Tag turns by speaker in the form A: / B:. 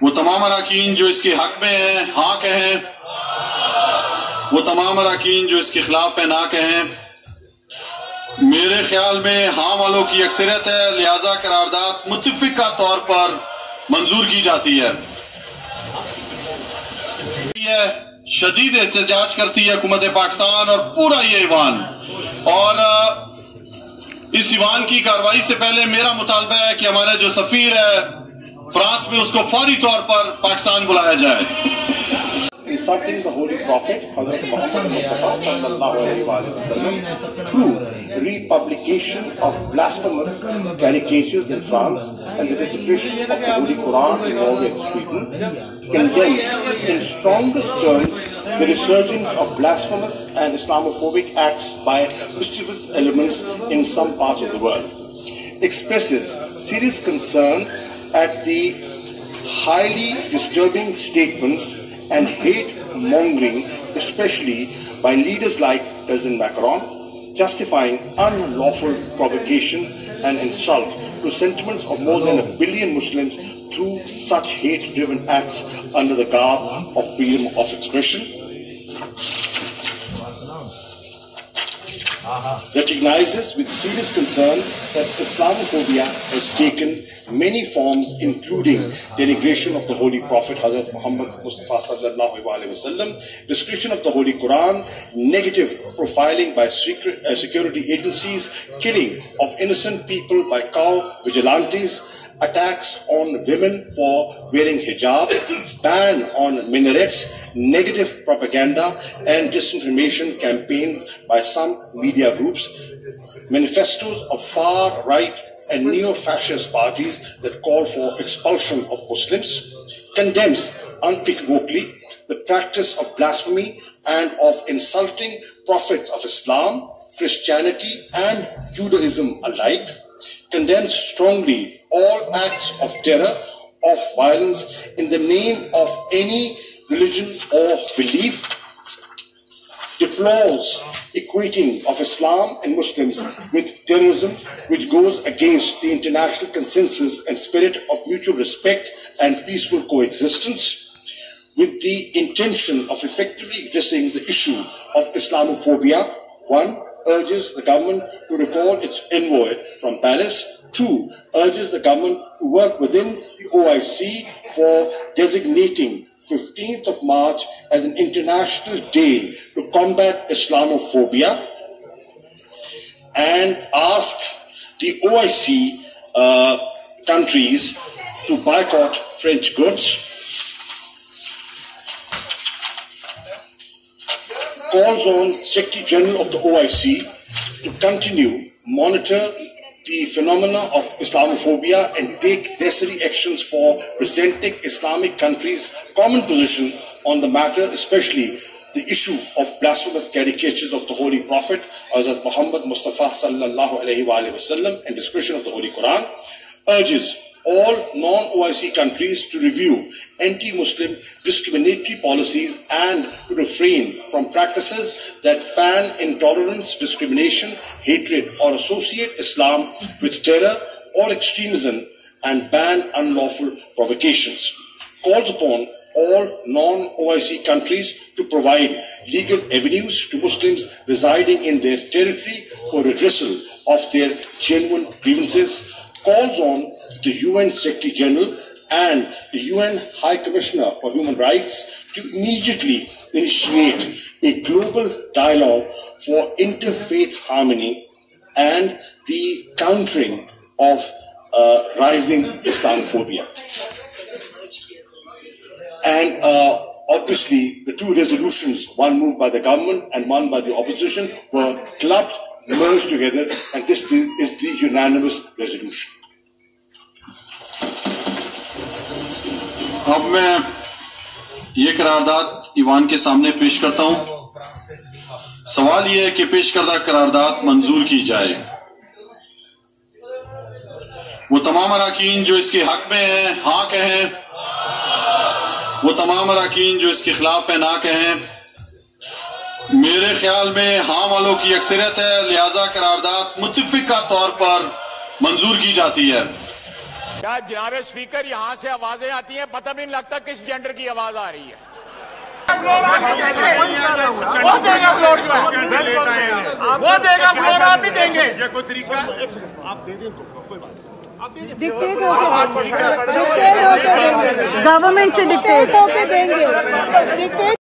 A: वो तमाम अराकीन जो इसके हक में हैं हाँ कहें, वो तमाम अराकीन जो इसके खिलाफ है ना कहें। मेरे ख्याल में हाँ वालों की अक्सरियत है, लिहाजा करारदाद मुत्तफिका तौर पर मंजूर की जाती है। शदीद एहतजाज करती है हुकूमत पाकिस्तान और पूरा ये ईवान, और इस ईवान की कार्रवाई से पहले मेरा मुतालबा है कि हमारा जो सफीर है फ्रांस में, उसको फौरी तौर पर पाकिस्तान बुलाया जाए।
B: Insulting the Holy Prophet Hazrat Muhammad Mustafa sallallahu alaihi wasallam through republication of blasphemous caricatures in France and the desecration of the Holy Quran in Norway and Sweden, condemns in strongest terms the resurgence of blasphemous and Islamophobic acts by mischievous elements in some parts of the world, expresses serious concern at the highly disturbing statements and hate-mongering, especially by leaders like President Macron, justifying unlawful provocation and insult to sentiments of more than 1 billion Muslims through such hate-driven acts under the garb of freedom of expression. Recognizes with serious concern that Islamophobia has taken many forms, including denigration of the Holy Prophet Hazrat Muhammad Mustafa sallallahu alaihi wasallam, description of the Holy Quran, negative profiling by security agencies, killing of innocent people by cow vigilantes, attacks on women for wearing hijab, ban on minarets, negative propaganda and disinformation campaigns by some media groups, manifestos of far-right and neo-fascist parties that call for expulsion of Muslims, condemns unequivocally the practice of blasphemy and of insulting prophets of Islam, Christianity and Judaism alike, condemns strongly all acts of terror, of violence in the name of any religion or belief, deplores equating of Islam and Muslims with terrorism, which goes against the international consensus and spirit of mutual respect and peaceful coexistence, with the intention of effectively addressing the issue of Islamophobia. 1. Urges the government to recall its envoy from Paris. 2. Urges the government to work within the OIC for designating 15th of March as an international day to combat Islamophobia, and ask the OIC countries to boycott French goods. Calls on Secretary General of the OIC to continue monitor the phenomena of Islamophobia and take necessary actions for presenting Islamic countries' common position on the matter, especially the issue of blasphemous caricatures of the Holy Prophet, Hazrat Muhammad Mustafa sallallahu alaihi wasallam, and description of the Holy Quran. Urges all non-OIC countries to review anti-Muslim discriminatory policies and to refrain from practices that fan intolerance, discrimination, hatred or associate Islam with terror or extremism and ban unlawful provocations. Calls upon all non-OIC countries to provide legal avenues to Muslims residing in their territory for redressal of their genuine grievances. Calls on the UN Secretary General and the UN High Commissioner for Human Rights to immediately initiate a global dialogue for interfaith harmony and the countering of rising Islamophobia. And obviously, the two resolutions, one moved by the government and one by the opposition, were clubbed, merged together, and this is the unanimous resolution.
A: अब मैं ये करारदाद Ivan के सामने पेश करता हूं। सवाल यह है कि पेश करदा करारदाद मंजूर की जाए। वो तमाम अराकीन जो इसके हक में हैं हाँ कहें, वो तमाम अराकीन जो इसके खिलाफ है ना कहें। मेरे ख्याल में हाँ वालों की अक्सरियत है, लिहाजा करारदाद मुत्तफिका तौर पर मंजूर की जाती है।
C: क्या जनाब स्पीकर, यहाँ से आवाजें आती हैं, पता भी नहीं लगता किस जेंडर की आवाज आ रही है। वो देगा फ्लोर, जो है वो देगा फ्लोर, आप भी देंगे। ये कोई तरीका आप दे दें तो कोई बात नहीं,
D: डिक्टेट होके गवर्नमेंट से डिक्टेट होके देंगे।